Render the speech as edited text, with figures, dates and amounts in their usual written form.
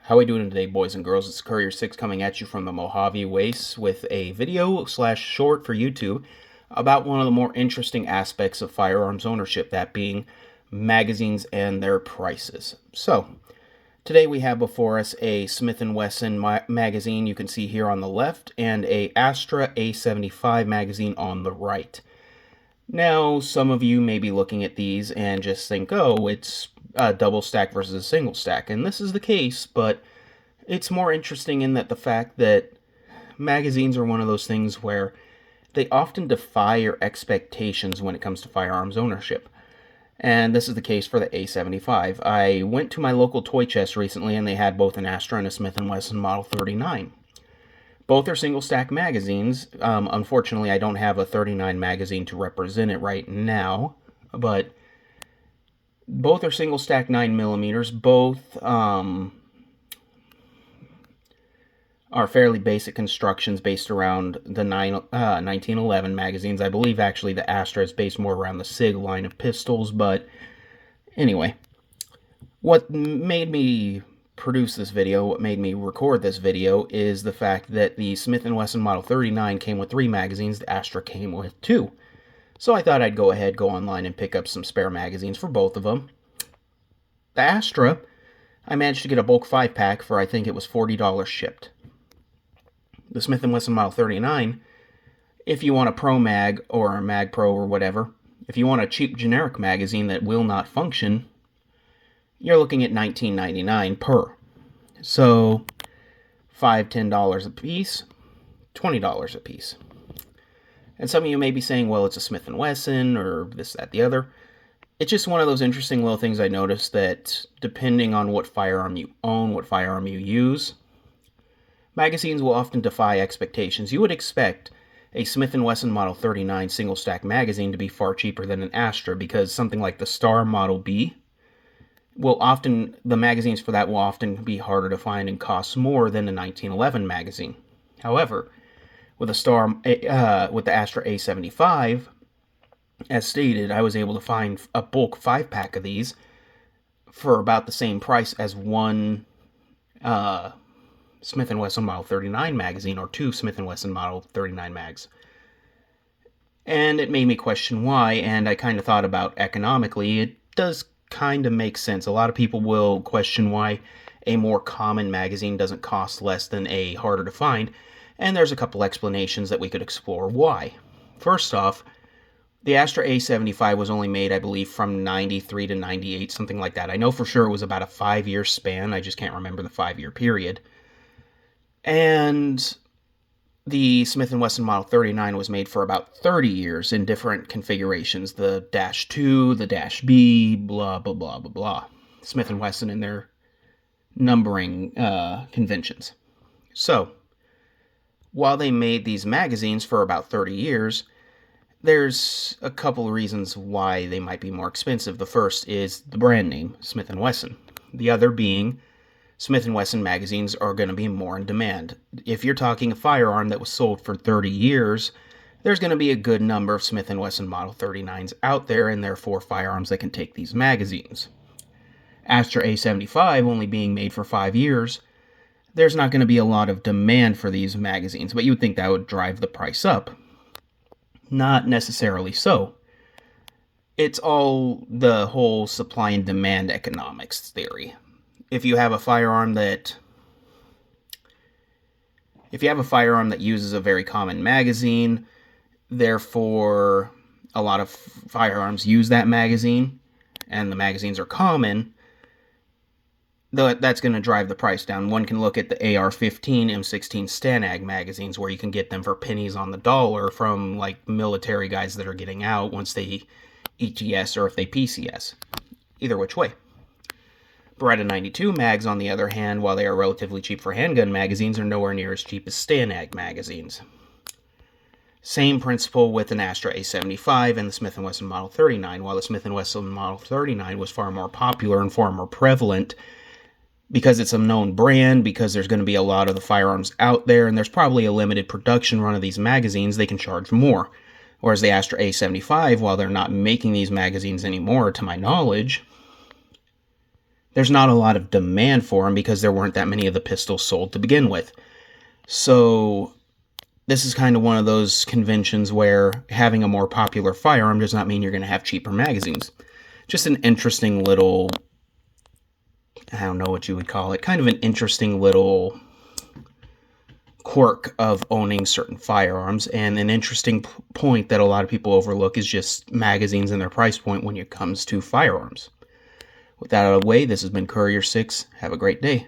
How are we doing today, boys and girls? It's Courier-Six coming at you from the Mojave Wastes with a video slash short for YouTube about one of the more interesting aspects of firearms ownership, that being magazines and their prices. So, today we have before us a Smith & Wesson magazine you can see here on the left and a Astra A75 magazine on the right. Now, some of you may be looking at these and just think, oh, it's a double stack versus a single stack, and this is the case, but it's more interesting in that the fact that magazines are one of those things where they often defy your expectations when it comes to firearms ownership. And this is the case for the A75. I went to my local toy chest recently and they had both an Astra and a Smith & Wesson Model 39. Both are single stack magazines. Unfortunately, I don't have a 39 magazine to represent it right now, but both are single stack 9mm. Both are fairly basic constructions based around the 1911 magazines. I believe actually the Astra is based more around the SIG line of pistols, but anyway. What made me produce this video, what made me record this video, is the fact that the Smith & Wesson Model 39 came with 3 magazines, the Astra came with 2. So I thought I'd go online and pick up some spare magazines for both of them. The Astra, I managed to get a bulk 5-pack for I think it was $40 shipped. The Smith & Wesson Model 39, if you want a Pro Mag or a Mag Pro or whatever, if you want a cheap generic magazine that will not function, you're looking at $19.99 per. So, $5, $10 a piece, $20 a piece. And some of you may be saying, well, it's a Smith & Wesson or this, that, the other. It's just one of those interesting little things I noticed that depending on what firearm you own, what firearm you use, magazines will often defy expectations. You would expect a Smith & Wesson Model 39 single stack magazine to be far cheaper than an Astra because something like the Star Model B the magazines for that will often be harder to find and cost more than a 1911 magazine. However, with the Astra A75, as stated, I was able to find a bulk 5-pack of these for about the same price as one Smith & Wesson Model 39 magazine, or 2 Smith & Wesson Model 39 mags. And it made me question why, and I kind of thought about economically. It does kind of make sense. A lot of people will question why a more common magazine doesn't cost less than a harder to find, and there's a couple explanations that we could explore why. First off, the Astra A75 was only made, I believe, from 93 to 98, something like that. I know for sure it was about a 5-year span. I just can't remember the 5-year period. And the Smith & Wesson Model 39 was made for about 30 years in different configurations. The Dash 2, the Dash B, blah, blah, blah, blah, blah. Smith & Wesson and their numbering conventions. So, while they made these magazines for about 30 years, there's a couple of reasons why they might be more expensive. The first is the brand name, Smith & Wesson. The other being Smith & Wesson magazines are going to be more in demand. If you're talking a firearm that was sold for 30 years, there's going to be a good number of Smith & Wesson Model 39s out there, and therefore firearms that can take these magazines. Astra A75 only being made for 5 years, there's not going to be a lot of demand for these magazines, but you would think that would drive the price up. Not necessarily so. It's all the whole supply and demand economics theory. If you have a firearm that uses a very common magazine, therefore a lot of firearms use that magazine, and the magazines are common, that's going to drive the price down. One can look at the AR-15, M16 Stanag magazines, where you can get them for pennies on the dollar from like military guys that are getting out once they ETS or if they PCS. Either which way. Beretta 92 mags, on the other hand, while they are relatively cheap for handgun magazines, are nowhere near as cheap as Stanag magazines. Same principle with an Astra A75 and the Smith & Wesson Model 39. While the Smith & Wesson Model 39 was far more popular and far more prevalent because it's a known brand, because there's going to be a lot of the firearms out there, and there's probably a limited production run of these magazines, they can charge more. Whereas the Astra A75, while they're not making these magazines anymore, to my knowledge, there's not a lot of demand for them because there weren't that many of the pistols sold to begin with. So this is kind of one of those conventions where having a more popular firearm does not mean you're going to have cheaper magazines. Just an interesting little, I don't know what you would call it, kind of an interesting little quirk of owning certain firearms, and an interesting point that a lot of people overlook is just magazines and their price point when it comes to firearms. With that out of the way, this has been Courier-Six. Have a great day.